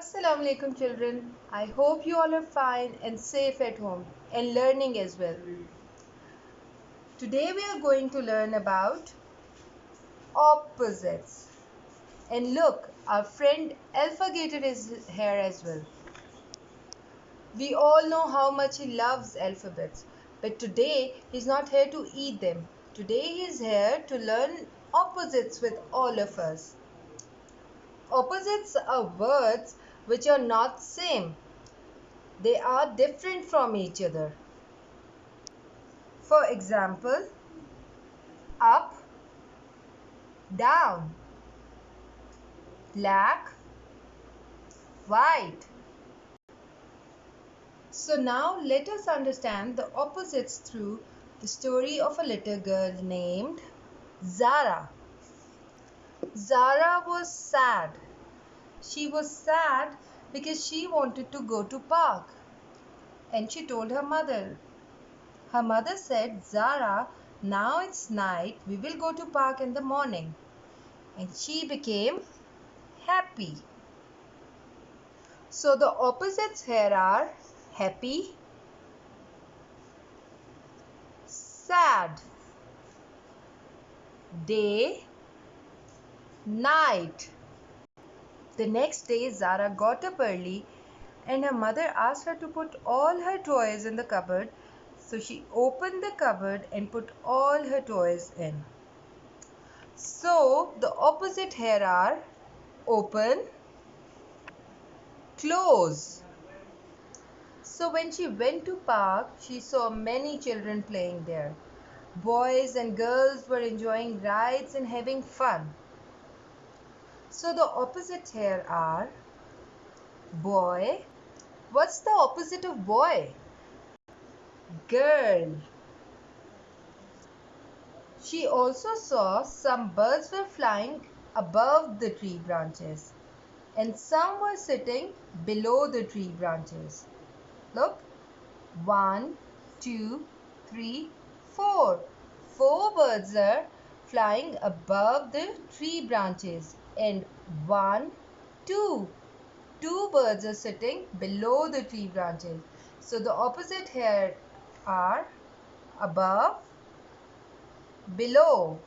Assalamu alaikum children. I hope you all are fine and safe at home and learning as well. Today we are going to learn about opposites. And look, our friend Alpha-Gator is here as well. We all know how much he loves alphabets, but today he's not here to eat them. Today he is here to learn opposites with all of us. Opposites are words which are not same. They are different from each other. For example, up, down, black, white. So now let us understand the opposites through the story of a little girl named Zara. Zara was sad. She was sad because she wanted to go to park, and she told her mother. Her mother said, Zara, now it's night, we will go to park in the morning. And she became happy. So the opposites here are happy, sad, day, night. The next day, Zara got up early and her mother asked her to put all her toys in the cupboard. So she opened the cupboard and put all her toys in. So the opposite here are open, close. So when she went to park, she saw many children playing there. Boys and girls were enjoying rides and having fun. So the opposites here are boy. What's the opposite of boy? Girl. She also saw some birds were flying above the tree branches and some were sitting below the tree branches. Look, 1, 2, 3, 4. 4 birds are flying above the tree branches and 1, 2. 2 birds are sitting below the tree branches. So the opposite here are above, below.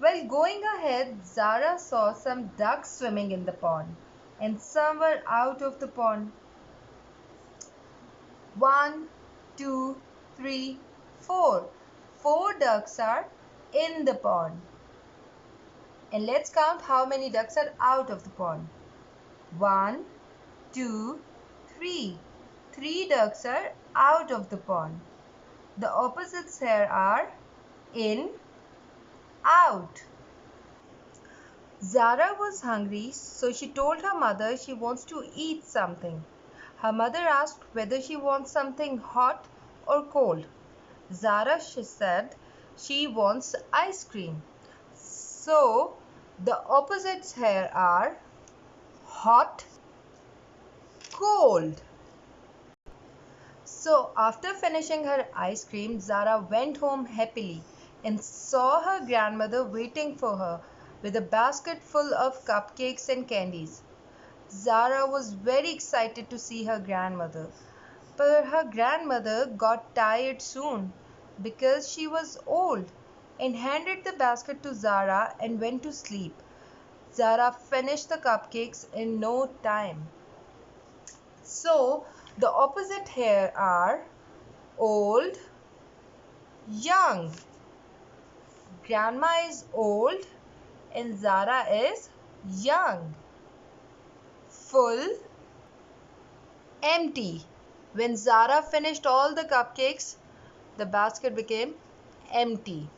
While going ahead, Zara saw some ducks swimming in the pond and some were out of the pond. 1, 2, 3, 4. 4 ducks are in the pond. And let's count how many ducks are out of the pond. 1, 2, 3. 3 ducks are out of the pond. The opposites here are in, out. Zara was hungry, so she told her mother she wants to eat something. Her mother asked whether she wants something hot or cold. Zara said she wants ice cream. So the opposites here are hot, cold. So after finishing her ice cream, Zara went home happily and saw her grandmother waiting for her with a basket full of cupcakes and candies. Zara was very excited to see her grandmother, but her grandmother got tired soon because she was old and handed the basket to Zara and went to sleep. Zara finished the cupcakes in no time. So the opposite here are old, young. Grandma is old and Zara is young. Full, empty. When Zara finished all the cupcakes, the basket became empty.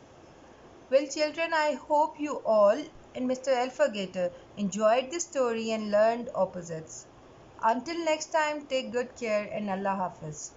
Well, children, I hope you all and Mr. Alpha-Gator enjoyed this story and learned opposites. Until next time, take good care and Allah Hafiz.